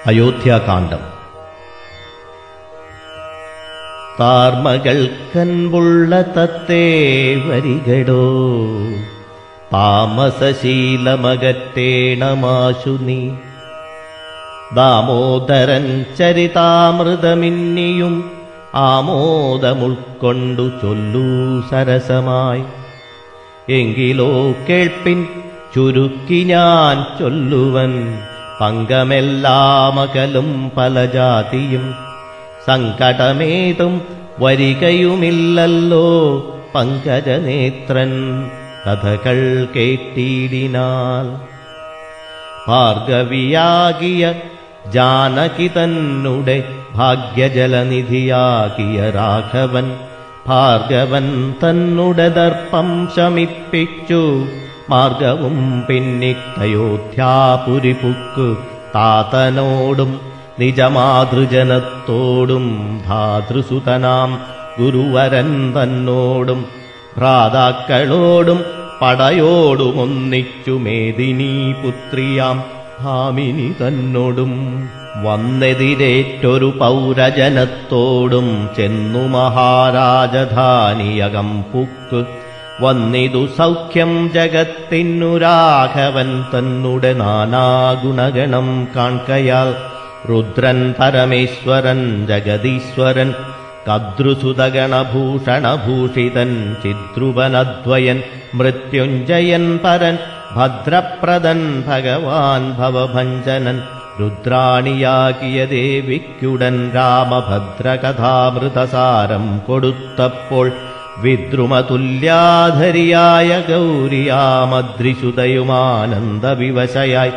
അയോധ്യാകാന്ഡം. താർമകൾക്കൻപുള്ള തത്തേ വരികടോ, താമസശീലമകറ്റേണമാശു നീ. ദാമോദരൻ ചരിതാമൃതമിന്നിയും ആമോദമുൾക്കൊണ്ടു ചൊല്ലൂ സരസമായി. എങ്കിലോ കേൾപ്പിൻ ചുരുക്കി ഞാൻ ചൊല്ലുവൻ, പങ്കമെല്ലാമകലും പല ജാതിയും. സങ്കടമേതും വരികയുമില്ലല്ലോ പങ്കജനേത്രൻ കഥകൾ കേട്ടിടിനാൽ. ഭാർഗവിയാകിയ ജാനകി തന്നുടെ ഭാഗ്യജലനിധിയാകിയ രാഘവൻ, ഭാർഗവൻ തന്നുടെ ദർപ്പം ശമിപ്പിച്ചു മാർഗവും പിന്നിട്ടയോധ്യാപുരിപുക്കു. താതനോടും നിജമാതൃജനത്തോടും ധാതൃസുതനാം ഗുരുവരൻ തന്നോടും ഭ്രാതാക്കളോടും പടയോടുമൊന്നിച്ചു മേദിനീ പുത്രിയാം ഭാമിനി തന്നോടും വന്നെതിരേറ്റൊരു പൗരജനത്തോടും ചെന്നു മഹാരാജധാനിയകം പുക്ക്. വന്നിതു സൗഖ്യം ജഗത്തിനു രാഘവൻ തന്നുടെ നാനാഗുണഗണം കാൺകയാൽ. രുദ്രൻ പരമേശ്വരൻ ജഗദീശ്വരൻ കദ്രുസുതഗണഭൂഷണഭൂഷിതൻ ചിദ്രുവനദ്വയൻ മൃത്യുഞ്ജയൻ പരൻ ഭദ്രപ്രദൻ ഭഗവാൻ ഭവഭഞ്ജനൻ. രുദ്രാണിയാകിയ ദേവിക്കുടൻ രാമഭദ്രകഥാമൃതസാരം കൊടുത്തപ്പോൾ വിദ്രുമതുല്യാധരിയായ ഗൗരിയാമദ്രിശുതയുമാനന്ദവിവശയായി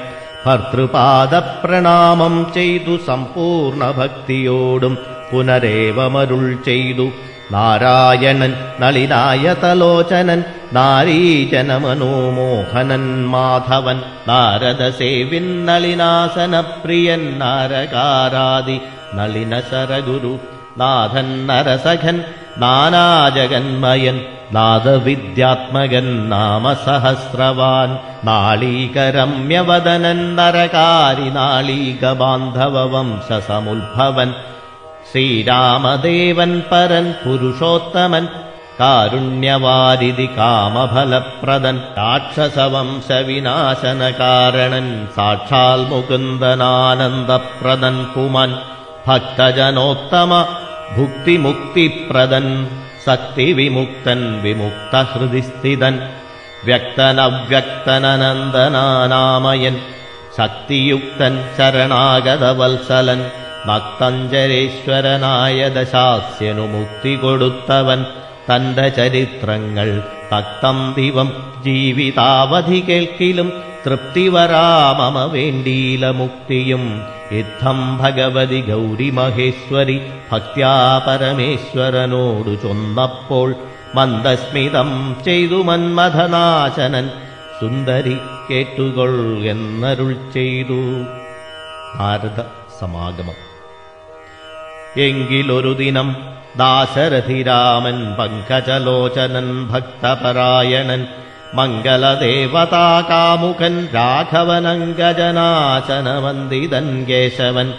ഭർതൃപാദപ്രണാമം ചെയ്തു സമ്പൂർണ്ണ ഭക്തിയോടും പുനരേവമരുൾ ചെയ്തു. നാരായണൻ നളിനായതലോചനൻ നാരീജനമനോമോഹനൻ മാധവൻ, നാരദസേവിൻ നളിനാസനപ്രിയൻ നാരകാരാദി നളിനശരഗുരു. നാഥൻ നരസഖൻ നാനാജഗന്മയൻ നാദവിദ്യാത്മകൻ നാമസഹസ്രവാൻ. നാളീകരമ്യവദനൻ നരകാരി നാളീകബാന്ധവ വംശസമുദ്ഭവൻ. ശ്രീരാമദേവൻ പരൻ പുരുഷോത്തമൻ കാരുണ്യവാരിധി കാമഫലപ്രദൻ. രാക്ഷസവംശവിനാശനകാരണൻ സാക്ഷാൽ മുകുന്ദനാനന്ദപ്രദൻ പുമാൻ. ഭക്തജനോത്തമ ഭുക്തിമുക്തിപ്രദൻ ശക്തിവിമുക്തൻ വിമുക്തഹൃദിസ്ഥിതൻ. വ്യക്തനവ്യക്തനനന്ദനാനാമയൻ ശക്തിയുക്തൻ ശരണാഗതവത്സലൻ. ഭക്തഞ്ജരേശ്വരനായ ദശാസ്യനു മുക്തി കൊടുത്തവൻ. തന്റെ ചരിത്രങ്ങൾ തക്തം ദിവം ജീവിതാവധി കേൾക്കിലും തൃപ്തി വരാമമ വേണ്ടീല മുക്തിയും. യുദ്ധം ഭഗവതി ഗൗരി മഹേശ്വരി ഭക്ത്യാ പരമേശ്വരനോടു ചൊന്നപ്പോൾ മന്ദസ്മിതം ചെയ്തു മന്മഥനാശനൻ. സുന്ദരി കേട്ടുകൊൾ എന്നരുൾ ചെയ്തു. ഭാരത സമാഗമം. എങ്കിലൊരു ദിനം ദാശരഥിരാമൻ പങ്കജലോചനൻ ഭക്തപരായണൻ മംഗളദേവതാകാമുകൻ രാഘവനങ്കജനാശനവന്ദിതൻ കേശവൻ.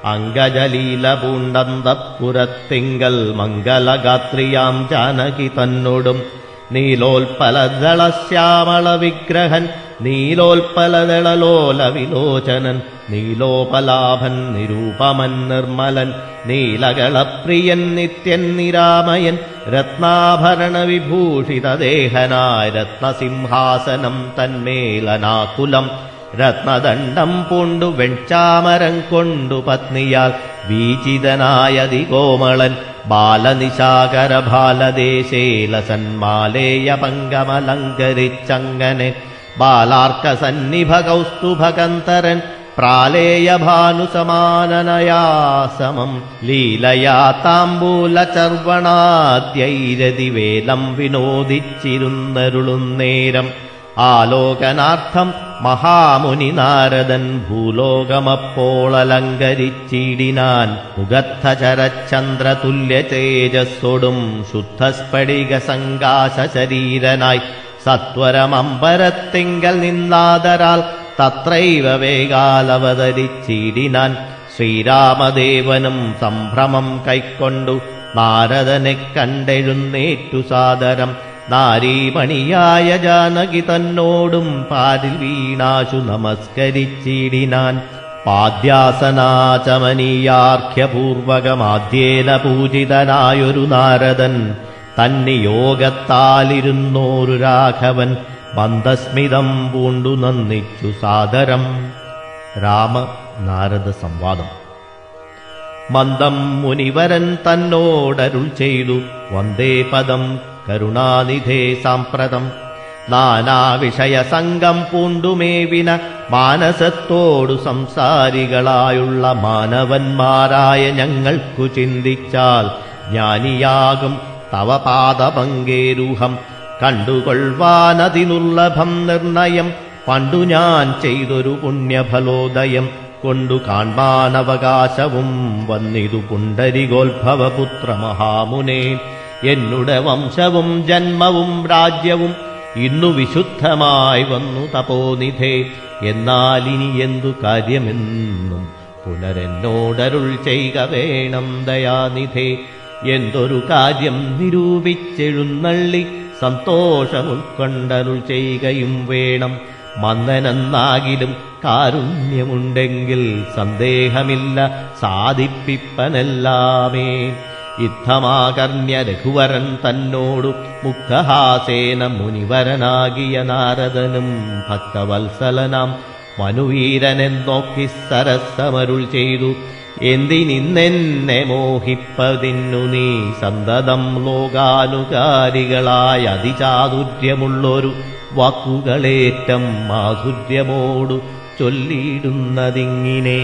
അങ്കജലീല പൂണ്ടന്തപ്പുരത്തിങ്കൽ മംഗളഗാത്രിയാം ജാനകി തന്നോടും നീലോൽപലദളശ്യാമള വിഗ്രഹൻ നീലോൽപലദളലോല വിലോചനൻ. നീലോപലാഭൻ നിരൂപമൻ നിർമ്മലൻ നീലകളപ്രിയൻ നിത്യൻ നിരാമയൻ. രത്നാഭരണ വിഭൂഷിതദേഹനായ രത്നസിംഹാസനം തന്മേലനാകുലം. രത്നദണ്ഡം പൂണ്ടു വെൺചാമരം കൊണ്ടു പത്നിയാൽ വീചിതനായതികോമളൻ. ബാലനിശാകര ബാലദേശേലസന്മാലേയ പങ്കമലങ്കരിച്ചങ്ങനെ ബാലാർക്ക സന്നിഭ കൗസ്തുഭകന്തരൻ. പ്രാലേയ ഭാനുസമാനനയാസമം ലീലയാ താംബൂല ചർവണാദ്യൈരതിവേലം വിനോദിച്ചിരുന്നരുളുന്നേരം. ആലോകനാർത്ഥം മഹാമുനി നാരദൻ ഭൂലോകമപ്പോൾ അലങ്കരിച്ചിടിനാൻ. മുഖത്തചരചന്ദ്രതുല്യ തേജസ്സോടും ശുദ്ധസ്ഫടിക സങ്കാശ ശരീരനായി സത്വരമമ്പരത്തിങ്കൽ നിന്നാദരാൽ തത്രൈവ വേഗാലവതരിച്ചിടിനാൻ. ശ്രീരാമദേവനും സംഭ്രമം കൈക്കൊണ്ടു നാരദനെ കണ്ടെഴുന്നേറ്റു സാദരം. നാരീമണിയായ ജാനകി തന്നോടും പാരിൽ വീണാശു നമസ്കരിച്ചിടിനാൻ. പാദ്യാസനാചമനീയാർഘ്യപൂർവകമാദ്യേന പൂജിതനായൊരു നാരദൻ തന്നിയോഗത്താലിരുന്നോരു രാഘവൻ മന്ദസ്മിതം പൂണ്ടു നന്ദിച്ചു സാദരം. രാമ നാരദ സംവാദം. മന്ദം മുനിവരൻ തന്നോടരുൾ ചെയ്തു വന്ദേ പദം കരുണാനിധേ സാമ്പ്രതം. നാനാവിഷയസംഗം പൂണ്ടുമേവിന മാനസത്തോടു സംസാരികളായുള്ള മാനവന്മാരായ ഞങ്ങൾക്കു ചിന്തിച്ചാൽ ജ്ഞാനിയാകും തവ പാദപങ്കേരൂഹം. കണ്ടുകൊള്ളുവാനതിനുള്ളഭം നിർണയം പണ്ടു ഞാൻ ചെയ്തൊരു പുണ്യഫലോദയം കൊണ്ടു കാൺമാനവകാശവും വന്നിതു പുണ്ടരികോത്ഭവപുത്ര മഹാമുനേ. എന്നുടെ വംശവും ജന്മവും രാജ്യവും ഇന്നു വിശുദ്ധമായി വന്നു തപോനിധേ. എന്നാലിനി എന്തു കാര്യമെന്നും പുനരെന്നോടരുൾ ചെയ്ക വേണം ദയാനിധേ. എന്തൊരു കാര്യം നിരൂപിച്ചെഴുന്നള്ളി സന്തോഷമുൾക്കൊണ്ടരുൾ ചെയ്യുകയും വേണം. മന്ദനെന്നാകിലും കാരുണ്യമുണ്ടെങ്കിൽ സന്ദേഹമില്ല സാധിപ്പിപ്പനെല്ലാമേ. യുദ്ധമാകർണ്യ രഘുവരൻ തന്നോടു മുക്തഹാസേന മുനിവരനാകിയ നാരദനും ഭക്തവത്സലനാം മനുവീരനെന്നോക്കി സരസമരുൾ ചെയ്തു. എന്തിനിന്നെന്നെ മോഹിപ്പതിന്നു നീ സന്തതം ലോകാനുകാരികളായ അതിചാതുര്യമുള്ളൊരു വാക്കുകളേറ്റം മാധുര്യമോടു ചൊല്ലിയിടുന്നതിങ്ങിനെ.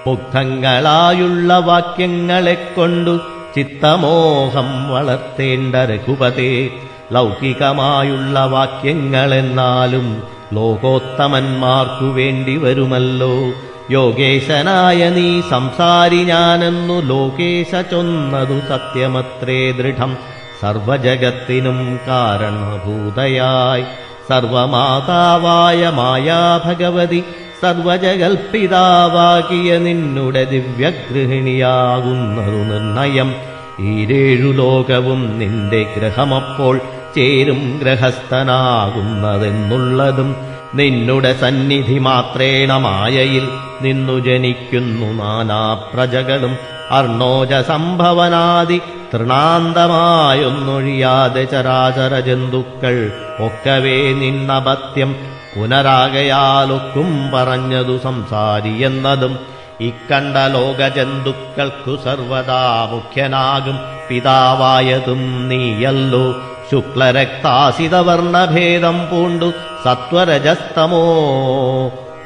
മുഗ്ധങ്ങളായുള്ള വാക്യങ്ങളെക്കൊണ്ടു ചിത്തമോഹം വളർത്തേണ്ട രഘുപതേ. ലൗകികമായുള്ള വാക്യങ്ങളെന്നാലും ലോകോത്തമന്മാർക്കു വേണ്ടി വരുമല്ലോ. യോഗേശനായ നീ സംസാരി ഞാനെന്നു ലോകേശ ചൊന്നതു സത്യമത്രേ ദൃഢം. സർവജഗത്തിനും കാരണഭൂതയായി സർവമാതാവായ മായാഭഗവതി സർവജഗൽപിതാവാകിയ നിന്നുടെ ദിവ്യഗൃഹിണിയാകുന്നതു നിർണയം. ഈരേഴു ലോകവും നിന്റെ ഗ്രഹമപ്പോൾ ചേരും ഗ്രഹസ്ഥനാകുന്നതെന്നുള്ളതും നിന്നുടെ സന്നിധി മാത്രേണ മായയിൽ നിന്നു ജനിക്കുന്നു നാനാപ്രജകളും. അർണോജ സംഭവനാദി തൃണാന്തമായൊന്നൊഴിയാതെ ചരാചര ജന്തുക്കൾ ഒക്കവേ നിന്നപത്യം പുനരാകയാലൊക്കും പറഞ്ഞതു സംസാരിയെന്നതും. ഇക്കണ്ട ലോകജന്തുക്കൾക്കു സർവദാ മുഖ്യനാകും പിതാവായതും നീയല്ലോ. ശുക്ലരക്താസിതവർണഭേദം പൂണ്ടു സത്വരജസ്തമോ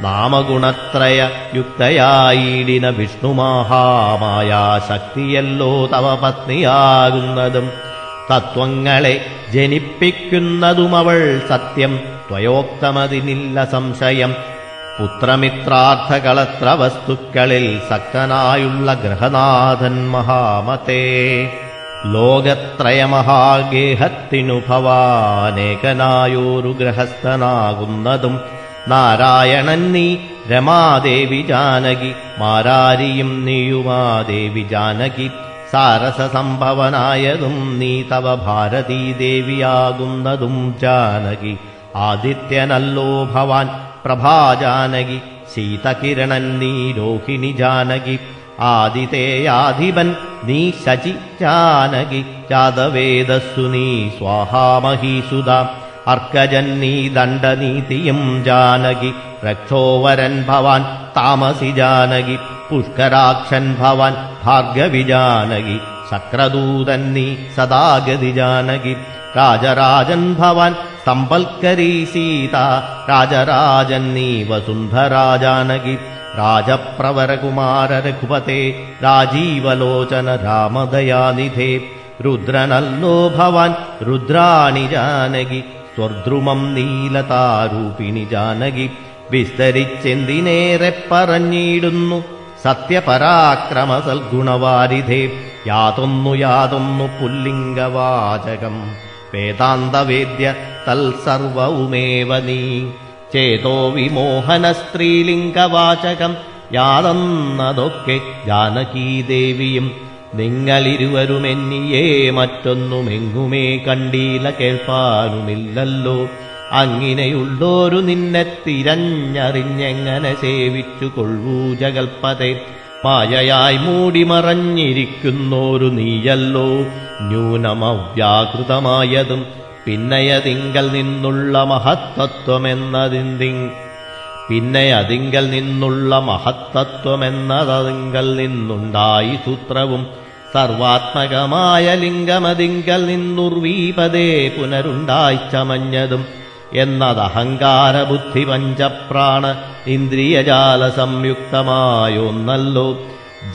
നാമഗുണത്രയ യുക്തയായിടിന വിഷ്ണുമഹാമായാശക്തിയല്ലോ തവ പത്നിയാകുന്നതും. തത്വങ്ങളെ ജനിപ്പിക്കുന്നതുമവൾ സത്യം ത്വയോക്തമതിനില്ല സംശയം. പുത്രമിത്രാർത്ഥകളത്ര വസ്തുക്കളിൽ സക്തനായുള്ള ഗ്രഹനാഥൻ മഹാമതേ. ലോകത്രയമഹാഗേഹത്തിനു ഭവാനേകനായോരു ഗ്രഹസ്ഥനാകുന്നതും. നാരായണൻ നീ രമാദേവി ജാനകി മാരാരിയും നീയുമാദേവി ജാനകി. സാരസസംഭവനായതും നീ തവ ഭാരതീദേവിയാകുന്നതും ജാനകി. ആദിത്യനല്ലോ ഭവാൻ പ്രഭാജാനകി. ശീതകിരണൻ നീ രോഹിണി ജാനകി. ആദിതേയാധിപൻ നീ ശചി ജാനകി. ജാതവേദസ്സു നീ സ്വാഹാമഹീസുത. അർക്കജൻ നീ ദണ്ഡനീതിയും ജാനകി. രക്ഷോവരൻ ഭവാൻ താമസി ജാനകി. പുഷ്കരാക്ഷൻ ഭവാൻ ഭാർഗവി ജാനകി. ശക്രദൂതൻ നീ സദാഗതി ജാനകി. രാജരാജൻ ഭവാൻ സമ്പൽക്കരീ സീത. രാജരാജൻ നീ വസുന്ധരാ ജാനകി. രാജപ്രവരകുമാര രഘുപതേ രാജീവലോചന രാമദയാനിധേ. രുദ്രനല്ലോ ഭവാൻ രുദ്രാണി ജാനകി. സ്വർദ്രുമം നീലതാരൂപിണി ജാനകി. വിസ്തരിച്ചെന്തിനേറെ പറഞ്ഞിടുന്നു സത്യപരാക്രമ സൽഗുണവാരിധേ. യാതൊന്നു പുല്ലിംഗവാചകം വേദാന്തവേദ്യ തൽസർവവുമേവ നീ. ചേതോ വിമോഹന സ്ത്രീലിംഗവാചകം യാതെന്നതൊക്കെ ജാനകീദേവിയും നിങ്ങളിരുവരുമെന്നിയേ മറ്റൊന്നുമെങ്ങുമേ കണ്ടീല കേൾപ്പാനുമില്ലല്ലോ. അങ്ങിനെയുള്ളോരു നിന്നെ തിരഞ്ഞറിഞ്ഞെങ്ങനെ സേവിച്ചു കൊള്ളൂ ജഗൽപതേ. മായയായി മൂടിമറഞ്ഞിരിക്കുന്നോരു നീയല്ലോ ന്യൂനമവ്യാകൃതമായതും പിന്നയതിങ്കൽ നിന്നുള്ള മഹത്തത്വമെന്നതിങ്കൽ നിന്നുണ്ടായി സൂത്രവും സർവാത്മകമായ ലിംഗമതിങ്കൽ നിന്നുർവീപതേ പുനരുണ്ടായി ചമഞ്ഞതും എന്നതഹങ്കാരബുദ്ധി പഞ്ചപ്രാണ ഇന്ദ്രിയജാല സംയുക്തമായൊന്നല്ലോ.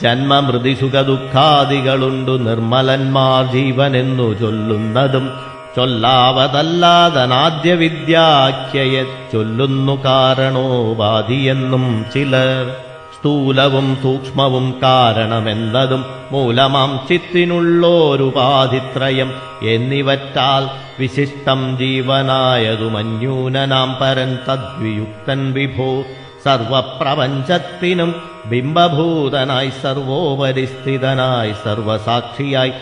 ജന്മമൃതിസുഖദുഃഖാദികളുണ്ടു നിർമ്മലന്മാർ ജീവനെന്നു ചൊല്ലുന്നതും ചൊല്ലാവതല്ലാതനാദ്യ വിദ്യാഖ്യയെ ചൊല്ലുന്നു കാരണോപാധിയെന്നും ചിലർ. സ്ഥൂലവും സൂക്ഷ്മവും കാരണമെന്നതും മൂലമാം ചിത്തിനുള്ളോരുപാധിത്രയം എന്നിവറ്റാൽ വിശിഷ്ടം ജീവനായതുമന്യൂനനാം പരൻ തദ്വിയുക്തൻ വിഭോ. സർവപ്രപഞ്ചത്തിനും ബിംബഭൂതനായി സർവോപരിസ്ഥിതനായി സർവസാക്ഷിയായി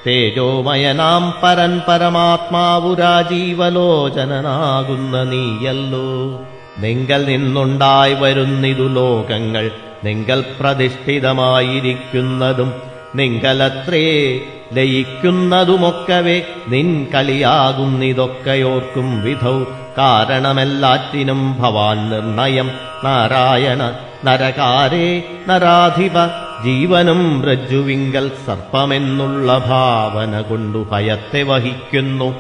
തേജോമയനാം പരൻ പരമാത്മാവുരാജീവലോചനനാകുന്ന നീയല്ലോ. നിങ്കൽ നിന്നുണ്ടായി വരുന്നിതു ലോകങ്ങൾ നിങ്കൽ പ്രതിഷ്ഠിതമായിരിക്കുന്നതും നിങ്കലത്രേ ലയിക്കുന്നതുമൊക്കവേ നിൻ കളിയാകുന്നിതൊക്കെയോർക്കും വിധൗ. കാരണമെല്ലാറ്റിനും ഭവാൻ നിർണയം നാരായണ നരകാരേ നരാധിപ. ജീവനും രജ്ജുവിങ്കൽ സർപ്പമെന്നുള്ള ഭാവന കൊണ്ടു ഭയത്തെ വഹിക്കുന്നു.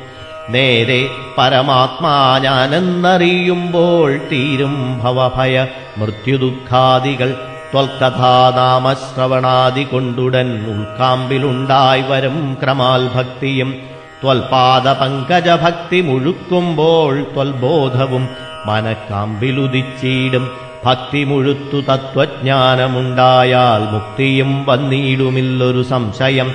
നേരെ പരമാത്മാ ഞാനെന്നറിയുമ്പോൾ തീരും ഭവഭയ മൃത്യുദുഃഖാദികൾ. ത്വൽകഥാനാമശ്രവണാദി കൊണ്ടുടൻ ഉൾക്കാമ്പിലുണ്ടായി വരും ക്രമാൽ ഭക്തിയും. ത്വൽപാദപങ്കജഭക്തി മുഴുക്കുമ്പോൾ ത്വൽബോധവും മനക്കാമ്പിലുദിച്ചീടും. ഭക്തി മുഴുത്തു തത്വജ്ഞാനമുണ്ടായാൽ മുക്തിയും വന്നിടുമില്ലൊരു സംശയം.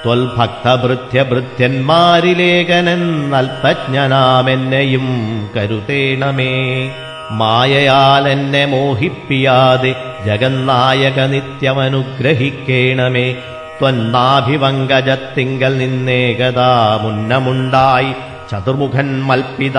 ത്വൽഭക്തഭൃത്യഭൃത്യന്മാരിലേകനെന്നൽപജ്ഞനാമെന്നെയും കരുതേണമേ. മായയാൽ എന്നെ മോഹിപ്പിയാതെ ജഗന്നായക നിത്യമനുഗ്രഹിക്കേണമേ. ത്വന്നാഭിപങ്കജത്തിങ്കൽ നിന്നേകദാ മുന്നമുണ്ടായി ചതുർമുഖൻ മൽപിത.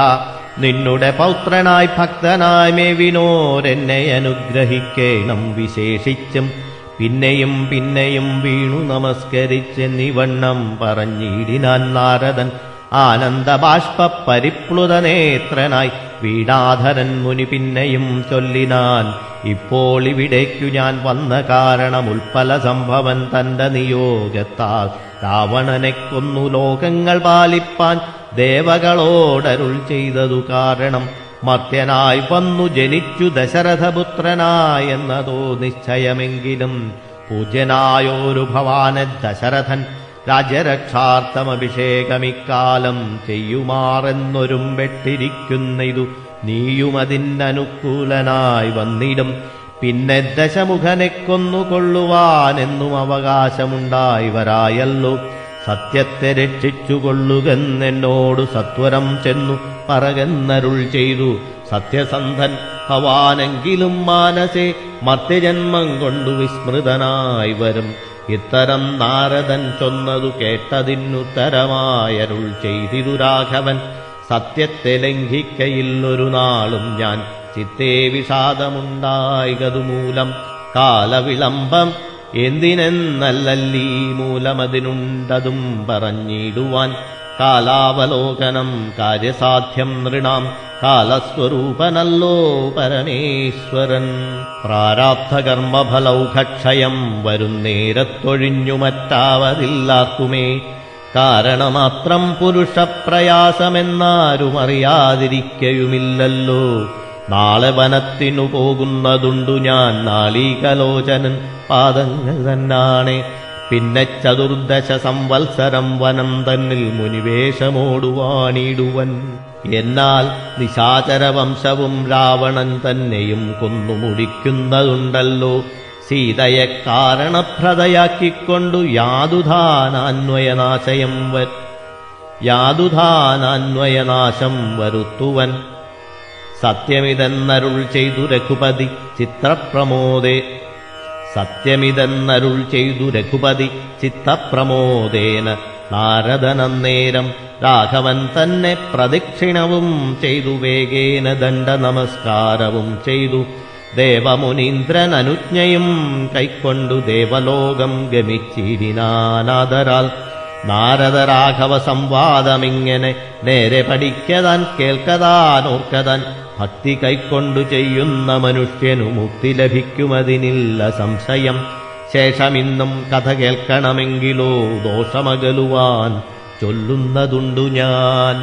നിന്നുടെ പൗത്രനായി ഭക്തനായി മേവിനോരെന്നെ അനുഗ്രഹിക്കേണം വിശേഷിച്ചും. പിന്നെയും പിന്നെയും വീണു നമസ്കരിച്ചെന്നിവണ്ണം പറഞ്ഞിടിനാൻ നാരദൻ. ആനന്ദബാഷ്പ പരിപ്ലുതനേത്രനായി വീണാധരൻ മുനി പിന്നെയും ചൊല്ലിനാൻ. ഇപ്പോൾ ഇവിടേക്കു ഞാൻ വന്ന കാരണം ഉൽപ്പല സംഭവൻ തന്റെ നിയോഗത്താൽ രാവണനെ കൊന്നു ലോകങ്ങൾ പാലിപ്പാൻ ദേവകളോടരുൾ ചെയ്തതു കാരണം. മർത്യനായി വന്നു ജനിച്ചു ദശരഥപുത്രനായെന്നതോ നിശ്ചയമെങ്കിലും പൂജ്യനായോരു ഭവാന ദശരഥൻ രാജ്യരക്ഷാർത്ഥമഭിഷേകമിക്കാലം ചെയ്യുമാറെന്നൊരുമ്പെട്ടിരിക്കുന്നതു നീയുമതിനനുകൂലനായി വന്നിടും. പിന്നെ ദശമുഖനെ കൊന്നുകൊള്ളുവാനെന്നും അവകാശമുണ്ടായി വരായല്ലോ. സത്യത്തെ രക്ഷിച്ചുകൊള്ളുകെന്നെന്നോടു സത്വരം ചെന്നു പറകെന്നരുൾ ചെയ്തു. സത്യസന്ധൻ ഭവാനെങ്കിലും മാനസേ മർത്യജന്മം കൊണ്ടു വിസ്മൃതനായി വരും. ഇത്തരം നാരദൻ ചൊന്നതു കേട്ടതിനുത്തരമായരുൾ ചെയ്തിരു രാഘവൻ. സത്യത്തെ ലംഘിക്കയില്ലൊരു നാളും ഞാൻ ചിത്തേ വിഷാദമുണ്ടായതുമൂലം. കാലവിളംബം എന്തിനെന്നല്ലീ മൂലമതിനുണ്ടതും പറഞ്ഞിടുവാൻ. കാലാവലോകനം കാര്യസാധ്യം നൃണാം കാലസ്വരൂപനല്ലോ പരമേശ്വരൻ. പ്രാരാബ്ധകർമ്മഫലൗഘക്ഷയം വരുന്നേരത്തൊഴിഞ്ഞു മറ്റാവതില്ലാർക്കുമേ. കാരണമാത്രം പുരുഷപ്രയാസമെന്നാരുമറിയാതിരിക്കയുമില്ലല്ലോ. നാളെ വനത്തിനു പോകുന്നതുണ്ടു ഞാൻ നാളീകലോചനൻ പാദങ്ങൾ തന്നാണേ. പിന്നെ 14 സംവത്സരം വനം തന്നിൽ മുനിവേഷമോടുവാണിടുവൻ. എന്നാൽ നിശാചരവംശവും രാവണൻ തന്നെയും കൊന്നുമുടിക്കുന്നതുണ്ടല്ലോ. സീതയെ കാരണപ്രദയാക്കിക്കൊണ്ടു യാതുധാനാന്വയനാശം വരുത്തുവൻ. സത്യമിതെന്നരുൾ ചെയ്തു രഘുപതി ചിത്രപ്രമോദേ സത്യമിതെന്നരുൾ ചെയ്തു രഘുപതി ചിത്തപ്രമോദേന നാരദനന്നേരം രാഘവൻ തന്നെ പ്രദക്ഷിണവും ചെയ്തു വേഗേന ദണ്ഡ നമസ്കാരവും ചെയ്തു ദേവമുനീന്ദ്രൻ അനുജ്ഞയും കൈക്കൊണ്ടു ദേവലോകം ഗമിച്ചിരിനാനാദരാൽ നാരദ രാഘവ സംവാദമിങ്ങനെ നേരെ പഠിക്കതാൻ കേൾക്കതാൻ ഓർക്കതാൻ ഭക്തി കൈക്കൊണ്ടു ചെയ്യുന്ന മനുഷ്യനു മുക്തി ലഭിക്കുമതിനില്ല സംശയം ശേഷമിന്നും കഥ കേൾക്കണമെങ്കിലോ ദോഷമകലുവാൻ ചൊല്ലുന്നതുണ്ടു ഞാൻ.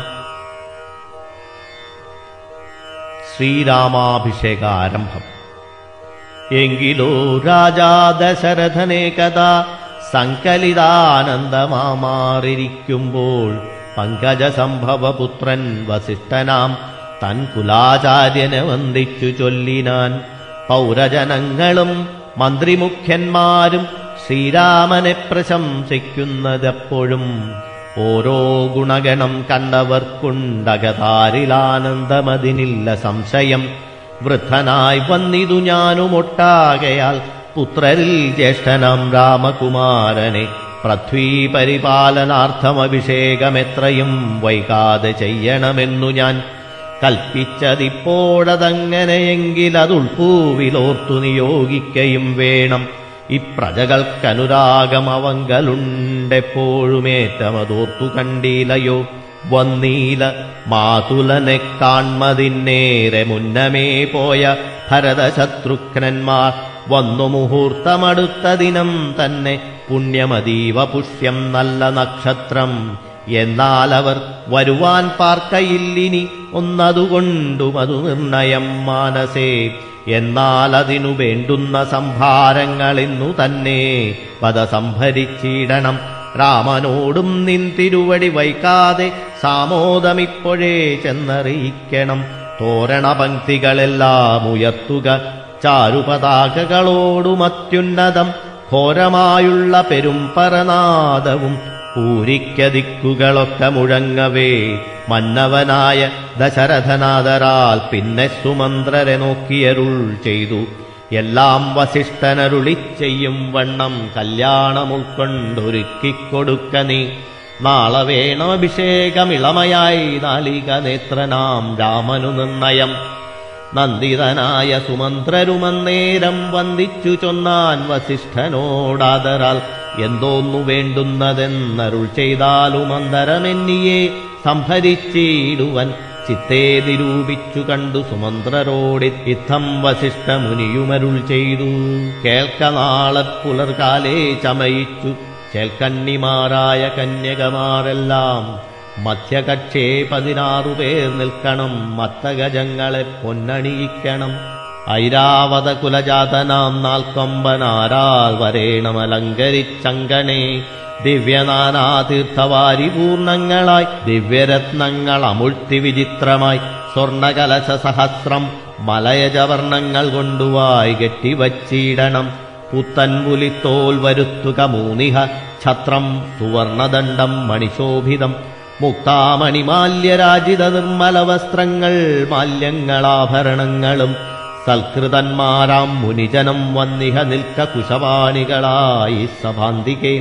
ശ്രീരാമാഭിഷേകാരംഭം. എങ്കിലോ രാജാ ദശരഥനേകഥാ സങ്കലിതാനന്ദമാറിയിരിക്കുമ്പോൾ പങ്കജസംഭവപുത്രൻ വസിഷ്ഠനാം തൻ കുലാചാര്യനെ വന്ദിച്ചു ചൊല്ലിനാൻ. പൗരജനങ്ങളും മന്ത്രിമുഖ്യന്മാരും ശ്രീരാമനെ പ്രശംസിക്കുന്നതെപ്പോഴും ഓരോ ഗുണഗണം കണ്ടവർക്കുണ്ടകതാരിലാനന്ദമതിനില്ല സംശയം. വൃദ്ധനായി വന്നിതു ഞാനുമൊട്ടാകയാൽ പുത്രരിൽ ജ്യേഷ്ഠനാം രാമകുമാരനെ പൃഥ്വീ പരിപാലനാർത്ഥമഭിഷേകമെത്രയും വൈകാതെ ചെയ്യണമെന്നു ഞാൻ കൽപ്പിച്ചതിപ്പോഴതങ്ങനെയെങ്കിലതുൾപ്പൂവിലോർത്തു നിയോഗിക്കയും വേണം. ഇപ്രജകൾക്കനുരാഗമവങ്കലുണ്ടെപ്പോഴുമേറ്റമതോർത്തു കണ്ടീലയോ. വന്നീല മാതുലനെ കാൺമതിന്നേറെ മുന്നമേ പോയ ഭരതശത്രുഘ്നന്മാർ വന്നു മുഹൂർത്തമടുത്ത ദിനം തന്നെ പുണ്യമതീവ പുഷ്യം നല്ല നക്ഷത്രം. എന്നാലവർ വരുവാൻ പാർക്കയില്ലിനി ഒന്നതുകൊണ്ടും അതു നിർണയം മാനസേ. എന്നാലതിനു വേണ്ടുന്ന സംഭാരങ്ങളിന്നു തന്നെ പദസംഭരിച്ചിടണം. രാമനോടും നിൻ തിരുവടി വൈകാതെ സാമോദമിപ്പോഴേ ചെന്നറിയിക്കണം. തോരണപംക്തികളെല്ലാം ഉയർത്തുക ചാരുപതാകകളോടുമത്യുന്നതം ഘോരമായുള്ള പെരുംപരനാദവും പൂരിക്കദിക്കുകളൊക്കെ മുഴങ്ങവേ മന്നവനായ ദശരഥനാദരാൽ പിന്നെ സുമന്ത്രരെ നോക്കിയരുൾ ചെയ്തു. എല്ലാം വസിഷ്ഠനരുളിച്ചെയ്യും വണ്ണം കല്യാണം ഉൾക്കൊണ്ടൊരുക്കിക്കൊടുക്ക നീ. നാളെ വേണമഭിഷേകമിളമയായി നാലിക നേത്രനാം രാമനു നിർണയം. നന്ദിതനായ സുമന്ത്രരുമന്നേരം വന്ദിച്ചു ചൊന്നാൻ വസിഷ്ഠനോടാദരാൽ. എന്തോന്നു വേണ്ടുന്നതെന്നരുൾ ചെയ്താലും അന്തരമെന്നിയെ സംഭരിച്ചിടുവൻ ചിത്തേ നിരൂപിച്ചു കണ്ടു സുമന്ത്രരോടി ഇത്തം വസിഷ്ഠമുനിയുമരുൾ ചെയ്തു. കേൾക്ക നാളെ പുലർകാലേ ചമയിച്ചു ചേൽക്കണ്ണിമാരായ കന്യകമാരെല്ലാം മധ്യകക്ഷേ 16 പേർ നിൽക്കണം. മത്തഗജങ്ങളെ പൊന്നണിയിക്കണം. ഐരാവത കുലജാതനാം 4 വരേണമലങ്കരിച്ചങ്കണേ. ദിവ്യനാനാതീർത്ഥവാരി പൂർണ്ണങ്ങളായി ദിവ്യരത്നങ്ങൾ അമുഴ്ത്തി വിചിത്രമായി സ്വർണകലശ സഹസ്രം മലയജവർണ്ണങ്ങൾ കൊണ്ടുവായി കെട്ടിവച്ചിടണം. പുത്തൻപുലിത്തോൽ വരുത്തുക മൂന്നിഹ ഛത്രം സുവർണദണ്ഡം മണിശോഭിതം. മുക്താമണിമാല്യരാജിത നിർമ്മല വസ്ത്രങ്ങൾ മാല്യങ്ങളാഭരണങ്ങളും സൽകൃതന്മാരാം മുനിജനം വന്നിഹ നിൽക്ക കുശവാണികളായി സഭാന്തികേ.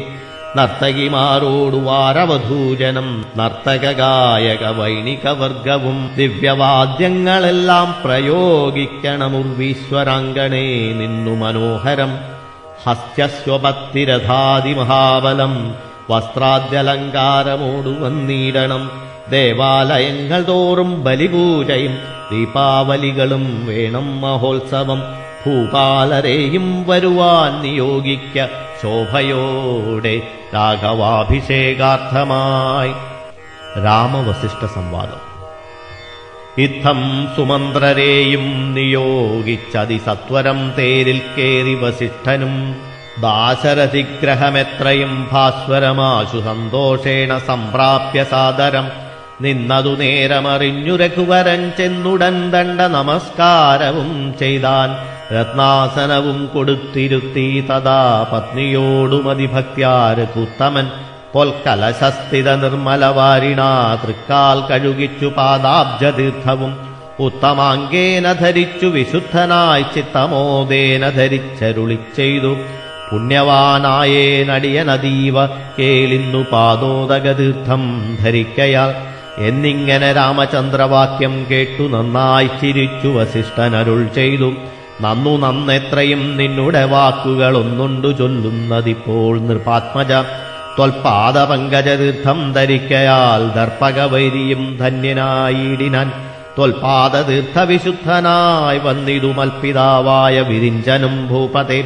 നർത്തകിമാരോടു വാരവധൂജനം നർത്തക ഗായക വൈണികവർഗവും ദിവ്യവാദ്യങ്ങളെല്ലാം പ്രയോഗിക്കണമുർവീശ്വരാങ്കണേ നിന്നു മനോഹരം. ഹസ്യസ്വപത്തിരഥാതിമഹാബലം വസ്ത്രാദ്യലങ്കാരമോടു വന്നിടണം. ദേവാലയങ്ങൾ തോറും ബലിപൂജയും ദീപാവലികളും വേണം മഹോത്സവം. ഭൂപാലരെയും വരുവാൻ നിയോഗിക്ക ശോഭയോടെ രാഘവാഭിഷേകാർത്ഥമായി. രാമവസിഷ്ഠ സംവാദം. ഇത്തം സുമന്ത്രരെയും നിയോഗിച്ചതിസത്വരം തേരിൽ കേറി വസിഷ്ഠനും ദാശരഥിഗ്രഹമെത്രയും ഭാസ്വരമാശു സന്തോഷേണ സംപ്രാപ്യ സാദരം. നിന്നതു നേരമറിഞ്ഞു രഘുവരൻ ചെന്നുടൻ ദണ്ഡ നമസ്കാരവും ചെയ്താൻ. രത്നാസനവും കൊടുത്തിരുത്തി തഥാ പത്നിയോടുമതിഭക്ത്യാരഘുത്തമൻ പൊൽക്കലശസ്ഥിത നിർമ്മലവാരിണാ തൃക്കാൽ കഴുകിച്ചു പാദാബ്ജതീർത്ഥവും ഉത്തമാങ്കേന ധരിച്ചു വിശുദ്ധനായി ചിത്തമോദേന ധരിച്ചരുളി ചെയ്തു. പുണ്യവാനായേനടിയനതീവ കേളിന്നു പാദോദകതീർത്ഥം ധരിക്കയാൽ എന്നിങ്ങനെ രാമചന്ദ്രവാക്യം കേട്ടു നന്നായി ചിരിച്ചു വസിഷ്ഠനരുൾ ചെയ്തു. നന്നു നന്നെത്രയും നിന്നുടെ വാക്കുകളൊന്നുണ്ടു ചൊല്ലുന്നതിപ്പോൾ നൃപാത്മജ. ത്വൽപാദപങ്കജതീർത്ഥം ധരിക്കയാൽ ദർപ്പകവൈരിയും ധന്യനായിടിനാൻ. ത്വൽപാദതീർത്ഥവിശുദ്ധനായി വന്നിതു മൽപിതാവായ വിരിഞ്ചനും ഭൂപതേ.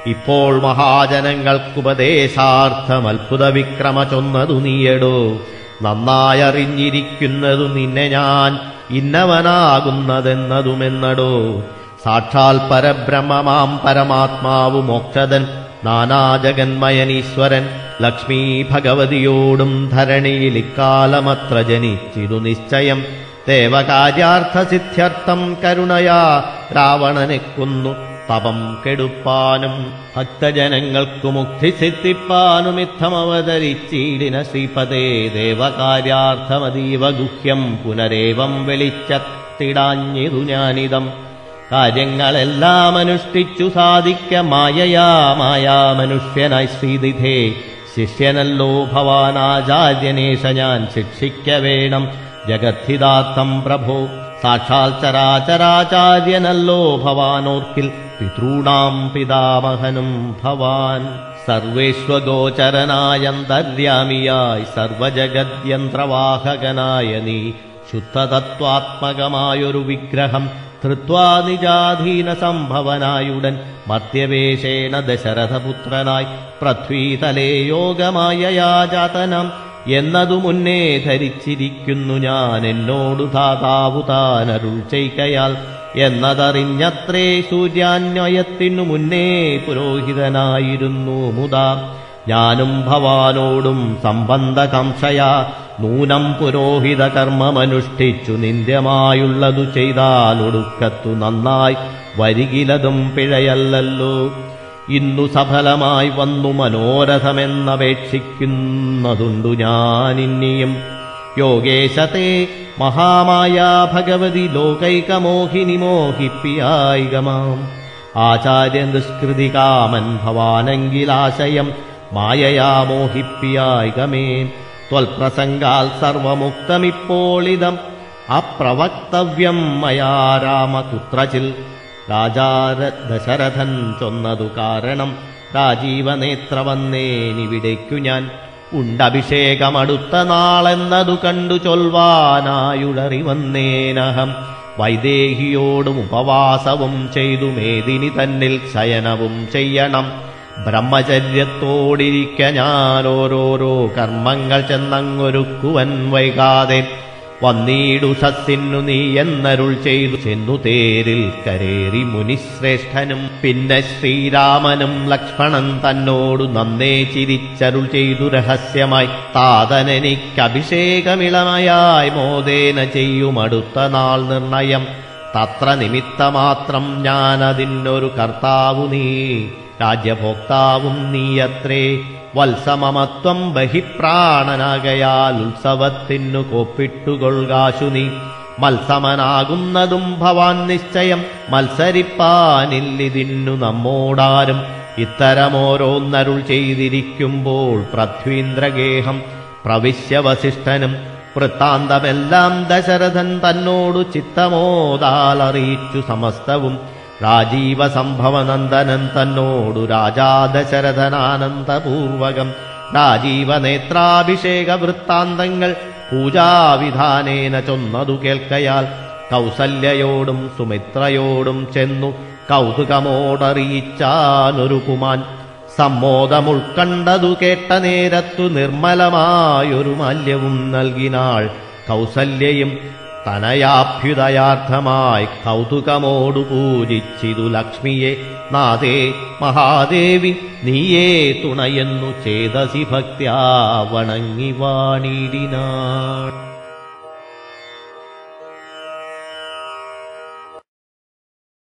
ഇപ്പോൾ മഹാജനങ്ങൾക്കുപദേശാർത്ഥമത്ഭുത വിക്രമ ചൊന്നതു നീയടോ. നന്നായറിഞ്ഞിരിക്കുന്നതു നിന്നെ ഞാൻ ഇന്നവനാകുന്നതെന്നതുമെന്നടോ. സാക്ഷാൽ പരബ്രഹ്മമാം പരമാത്മാവു മോക്ഷദൻ നാനാജഗന്മയനീശ്വരൻ ലക്ഷ്മീ ഭഗവതിയോടും ധരണിയിൽ ഇക്കാലമത്ര ജനിച്ചിതു നിശ്ചയം. ദേവകാര്യാർത്ഥസിദ്ധ്യർത്ഥം കരുണയാ രാവണനെ കൊന്നു തപം കെടുപ്പാനും ഭക്തജനങ്ങൾക്കു മുക്തി സിദ്ധിപ്പാനുമിത്തമവതരിച്ചീടിന ശ്രീപദേ. ദേവകാര്യാർത്ഥമതീവ ഗുഹ്യം പുനരേവം വെളിച്ചത്തിടാഞ്ഞിതു ഞാനിതം. കാര്യങ്ങളെല്ലാം അനുഷ്ഠിച്ചു സാധിക്ക മായയാ മനുഷ്യനായി ശ്രീനിധേ. ശിഷ്യനല്ലോ ഭവാനാചാര്യനേശ ഞാൻ ശിക്ഷിക്ക വേണം ജഗദ്ധിതാർത്ഥം പ്രഭോ. സാക്ഷാൽ ചരാചരാചാര്യനല്ലോ ഭവാനോർക്കിൽ പിതॄണാം പിതാമഹനും ഭവാൻ. സർവേഷ്വഗോചരനായന്തര്യാമിയായി സർവജഗദ്യന്ത്രവാഹകനായ നീ ശുദ്ധതത്വാത്മകമായൊരു വിഗ്രഹം ധൃത്വാ നിജാധീന സംഭവനായുടൻ മർത്യവേഷേണ ദശരഥപുത്രനായി പൃഥ്വീതലേ യോഗമായയാ ജാതനം എന്നതു മുന്നേ ധരിച്ചിരിക്കുന്നു ഞാൻ. എന്നോടു ധാതാവു താനരുൾ ചെയ്കയാൽ എന്നതറിഞ്ഞത്രേ സൂര്യാന്വയത്തിനു മുന്നേ പുരോഹിതനായിരുന്നു മുതാ. ഞാനും ഭവാനോടും സംബന്ധകംക്ഷയാ നൂനം പുരോഹിത കർമ്മമനുഷ്ഠിച്ചു നിന്ദ്യമായുള്ളതു ചെയ്താലൊടുക്കത്തു നന്നായി വരികിലതും പിഴയല്ലല്ലോ. ഇന്നു സഫലമായി വന്നു മനോരഥമെന്നപേക്ഷിക്കുന്നതുണ്ടു ഞാനിന്നിയും. യോഗേശത്തെ മഹാമായാ ഭഗവതി ലോകൈകമോഹിനി മോഹിപ്പിയായികമാം. ആചാര്യ നിഷ്കൃതി കാമൻ ഭവാനെങ്കിലാശയം മായയാ മോഹിപ്പിയായികമേ. ത്വൽപ്രസംഗാൽ സർവമുക്തമിപ്പോളിതം അപ്രവക്തവ്യം മയാ രാമ കുത്രചിൽ. രാജാ ദശരഥൻ ചൊന്നതു കാരണം രാജീവനേത്ര വന്നേനിവിടേക്കു ഞാൻ. ഉണ്ടഭിഷേകമടുത്ത നാളെന്നതു കണ്ടു ചൊൽവാനായുഴറി വന്നേനഹം. വൈദേഹിയോടും ഉപവാസവും ചെയ്തു മേദിനി തന്നിൽ ശയനവും ചെയ്യണം. ബ്രഹ്മചര്യത്തോടിരിക്ക ഞാൻ ഓരോരോ കർമ്മങ്ങൾ ചെന്നങ്ങൊരുക്കുവൻ വൈകാതെ. വന്നീടുഷസ്സിന്നു നീ എന്നരുൾ ചെയ്തു ചെന്നു തേരിൽ കരേറി മുനിശ്രേഷ്ഠനും. പിന്നെ ശ്രീരാമനും ലക്ഷ്മണൻ തന്നോടു നന്നേ ചിരിച്ചരുൾ ചെയ്തു രഹസ്യമായി. താതനെനിക്കഭിഷേകമിളമയായി മോദേന ചെയ്യുമടുത്ത നാൾ നിർണയം. തത്ര നിമിത്തമാത്രം ഞാനതിനൊരു കർത്താവു നീ രാജ്യഭോക്താവും നീയത്രേ. വത്സമമത്വം ബഹിപ്രാണനാകയാൽ ഉത്സവത്തിനു കോപ്പിട്ടുകൊള്ളുകാശു നീ. മത്സമനാകുന്നതും ഭവാൻ നിശ്ചയം മത്സരിപ്പാനില്ലിതിന്നു നമ്മോടാരും. ഇത്തരമോരോന്നരുൾ ചെയ്തിരിക്കുമ്പോൾ പൃഥ്വീന്ദ്രഗേഹം പ്രവിശ്യ വസിഷ്ഠനും വൃത്താന്തമെല്ലാം ദശരഥൻ തന്നോടു ചിത്തമോദാലറിയിച്ചു സമസ്തവും. രാജീവ സംഭവനന്ദനൻ തന്നോടു രാജാ ദശരഥനാനന്ദപൂർവകം രാജീവനേത്രാഭിഷേക വൃത്താന്തങ്ങൾ പൂജാവിധാനേന ചൊന്നതു കേൾക്കയാൽ കൗസല്യയോടും സുമിത്രയോടും ചെന്നു കൗതുകമോടറിയിച്ചാനൊരു കുമാൻ. സമ്മോദമുൾക്കണ്ടതു കേട്ട നേരത്തു നിർമ്മലമായൊരു മാല്യവും നൽകിനാൾ കൗസല്യയും. തനയാഭ്യുദയാർത്ഥമായി കൗതുകമോടു പൂജിച്ചിതു ലക്ഷ്മിയെ. നാദേ മഹാദേവി നീയേ തുണയെന്നു ചേതസി ഭക്ത്യാ വണങ്ങി വാണിടിനാൾ.